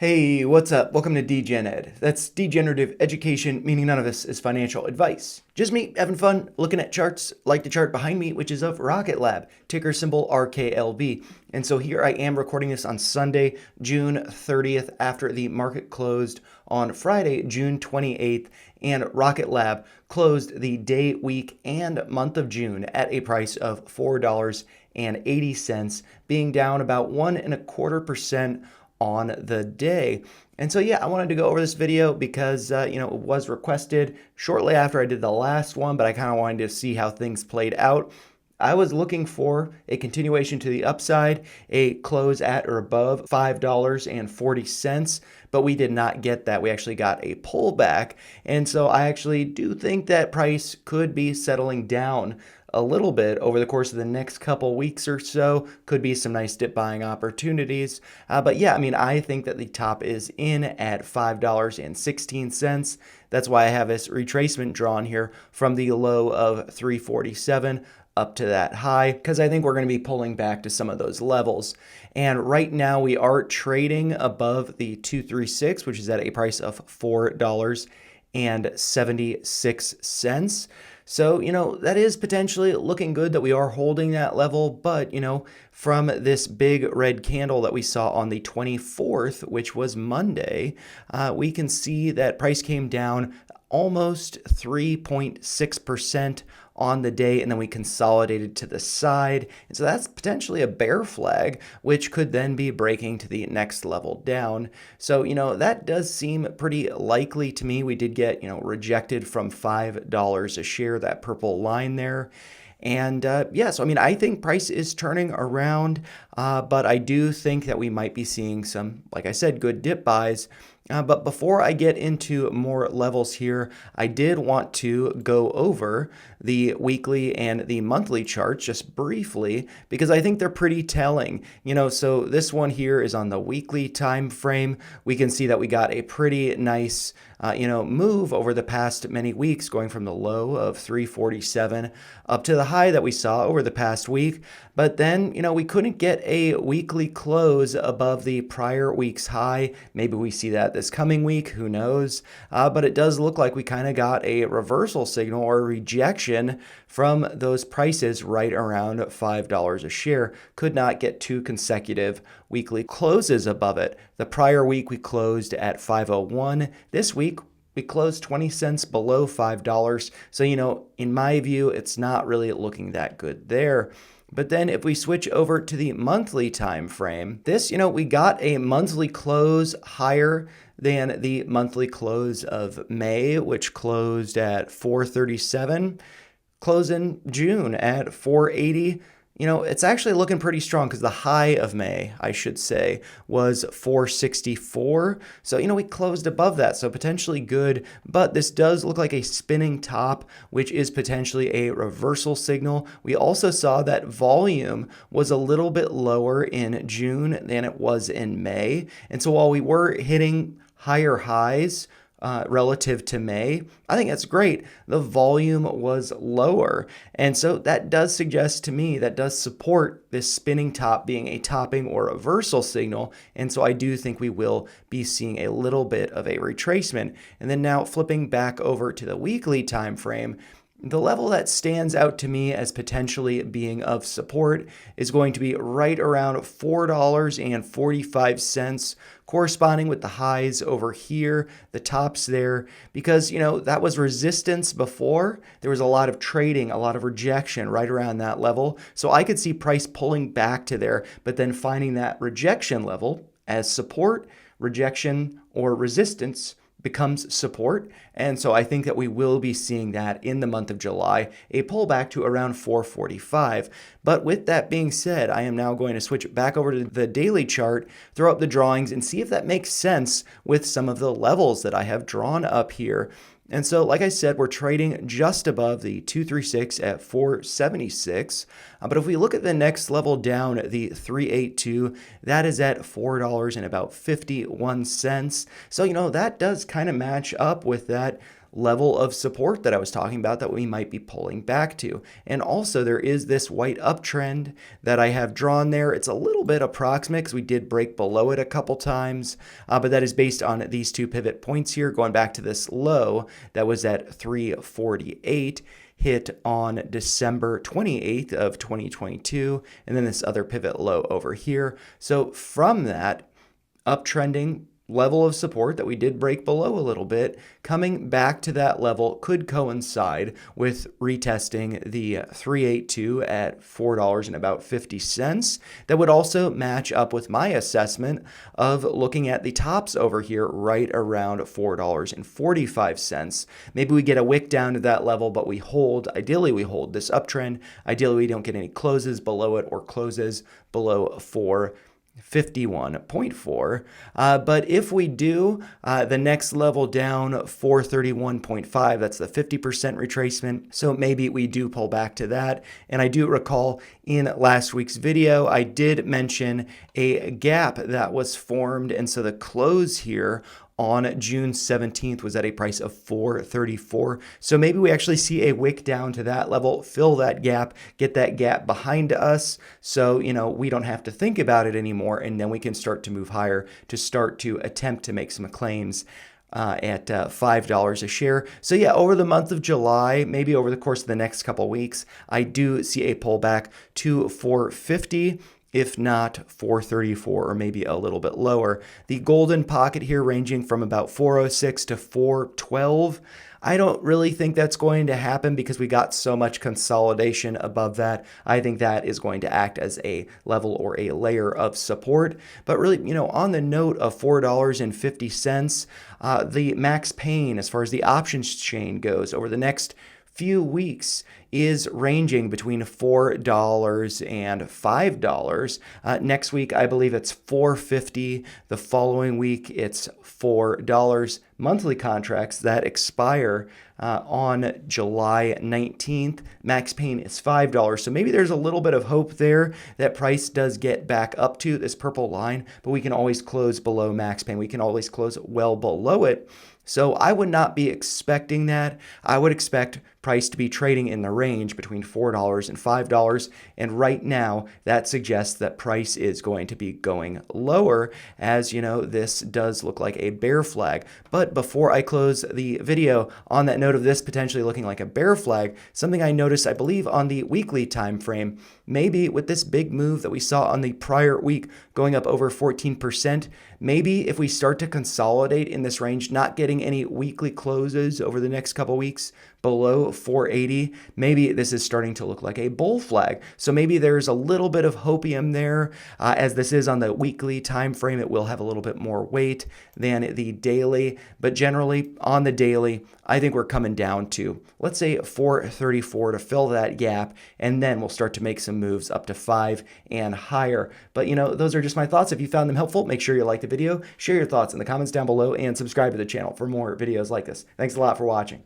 Hey, what's up? Welcome to DGen Ed. That's degenerative education, meaning none of this is financial advice. Just me having fun, looking at charts, like the chart behind me, which is of Rocket Lab, ticker symbol RKLB. And so here I am recording this on Sunday, June 30th, after the market closed on Friday, June 28th, and Rocket Lab closed the day, week, and month of June at a price of $4.80, being down about 1.25% on the day. And so, yeah, I wanted to go over this video because, it was requested shortly after I did the last one, but I kind of wanted to see how things played out. I was looking for a continuation to the upside, a close at or above $5.40, but we did not get that. We actually got a pullback. And so I actually do think that price could be settling down a little bit over the course of the next couple weeks or so. Could be some nice dip buying opportunities. But yeah, I think that the top is in at $5.16. That's why I have this retracement drawn here from the low of 347 up to that high, because I think we're going to be pulling back to some of those levels. And right now we are trading above the 236, which is at a price of $4.76. So, that is potentially looking good that we are holding that level. But, from this big red candle that we saw on the 24th, which was Monday, we can see that price came down almost 3.6% on the day, and then we consolidated to the side. And so that's potentially a bear flag, which could then be breaking to the next level down. So, that does seem pretty likely to me. We did get, rejected from $5 a share, that purple line there. And I think price is turning around, but I do think that we might be seeing some, like I said, good dip buys. But before I get into more levels here, I did want to go over the weekly and the monthly charts just briefly, because I think they're pretty telling. So this one here is on the weekly time frame. We can see that we got a pretty nice move over the past many weeks, going from the low of 347 up to the high that we saw over the past week. But then, we couldn't get a weekly close above the prior week's high. Maybe we see that this coming week, who knows? But it does look like we kind of got a reversal signal or rejection from those prices right around $5 a share. Could not get two consecutive weekly closes above it. The prior week we closed at 501. This week we closed 20 cents below $5. So, in my view, it's not really looking that good there. But then if we switch over to the monthly time frame, we got a monthly close higher than the monthly close of May, which closed at 437. Close in June at 480. It's actually looking pretty strong, because the high of May, I should say, was 464. So, we closed above that, so potentially good. But this does look like a spinning top, which is potentially a reversal signal. We also saw that volume was a little bit lower in June than it was in May. And so while we were hitting higher highs, relative to May, I think that's great. The volume was lower. And so that does suggest to me, that does support this spinning top being a topping or reversal signal. And so I do think we will be seeing a little bit of a retracement. And then now flipping back over to the weekly time frame, the level that stands out to me as potentially being of support is going to be right around $4.45, corresponding with the highs over here, the tops there, because, that was resistance before. There was a lot of trading, a lot of rejection right around that level. So I could see price pulling back to there, but then finding that rejection level as support, rejection, or resistance becomes support. And so I think that we will be seeing that in the month of July, a pullback to around 445. But with that being said, I am now going to switch back over to the daily chart, throw up the drawings, and see if that makes sense with some of the levels that I have drawn up here. And so, like I said, we're trading just above the 236 at 476. But if we look at the next level down, the 382, that is at $4 and about 51 cents. So, that does kind of match up with that level of support that I was talking about that we might be pulling back to. And also there is this white uptrend that I have drawn there. It's a little bit approximate because we did break below it a couple times, but that is based on these two pivot points here, going back to this low that was at 348, hit on December 28th of 2022, and then this other pivot low over here. So from that uptrending level of support that we did break below a little bit, coming back to that level could coincide with retesting the 382 at $4.50. That would also match up with my assessment of looking at the tops over here right around $4.45. Maybe we get a wick down to that level, but we hold, ideally we hold this uptrend. Ideally we don't get any closes below it or closes below 451.4. But if we do, the next level down, 431.5, that's the 50% retracement. So maybe we do pull back to that. And I do recall in last week's video, I did mention a gap that was formed. And so the close here on June 17th was at a price of 434. So maybe we actually see a wick down to that level, fill that gap, get that gap behind us. So, we don't have to think about it anymore. And then we can start to move higher to start to attempt to make some claims at $5 a share. So yeah, over the month of July, maybe over the course of the next couple of weeks, I do see a pullback to 450. If not 434 or maybe a little bit lower. The golden pocket here ranging from about 406 to 412. I don't really think that's going to happen because we got so much consolidation above that. I think that is going to act as a level or a layer of support. But really, on the note of $4.50, the Max Pain, as far as the options chain goes, over the next few weeks is ranging between $4 and $5. Next week, I believe it's $4.50. The following week, it's $4. Monthly contracts that expire on July 19th. Max Pain is $5. So maybe there's a little bit of hope there that price does get back up to this purple line, but we can always close below Max Pain. We can always close well below it. So I would not be expecting that. I would expect price to be trading in the range between $4 and $5. And right now, that suggests that price is going to be going lower. As this does look like a bear flag. But before I close the video, on that note of this potentially looking like a bear flag, something I noticed, I believe, on the weekly time frame, maybe with this big move that we saw on the prior week going up over 14%, maybe if we start to consolidate in this range, not getting any weekly closes over the next couple weeks below 480, maybe this is starting to look like a bull flag. So maybe there's a little bit of hopium there. As this is on the weekly time frame, it will have a little bit more weight than the daily. But generally, on the daily, I think we're coming down to, let's say, 434 to fill that gap, and then we'll start to make some moves up to 5 and higher. But those are just my thoughts. If you found them helpful, make sure you like the video, share your thoughts in the comments down below, and subscribe to the channel for more videos like this. Thanks a lot for watching.